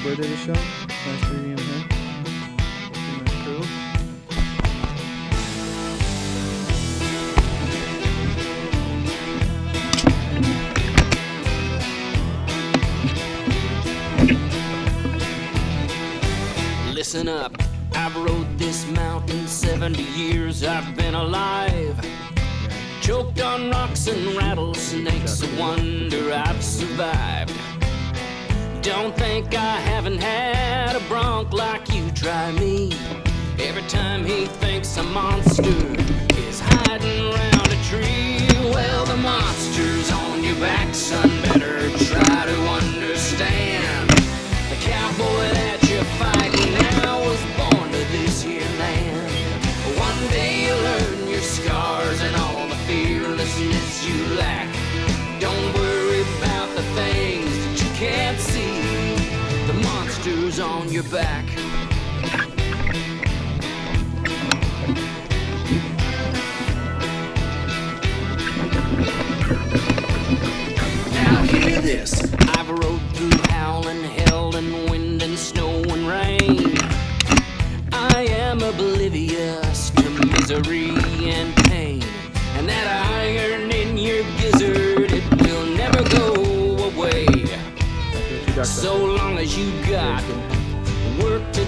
birthday edition. Nice to meet him. My crew. Listen up, I've rode this mountain 70 years I've been alive. Choked on rocks and rattlesnakes, a wonder I've survived. Don't think I haven't had a bronc like you, try me. Every time he thinks a monster is hiding around a tree. Well, the monster's on your back, son, better try to understand. The cowboy that you're fighting now was born to this here land. One day you'll learn your scars and all the fearlessness you lack. Don't worry about the things that you can't see. The monster's on your back. Now hear this. I've rode through howling hell and wind and snow and rain. I am oblivious to misery and pain. And that iron in your gizzard, it will never go away. So long as you got work to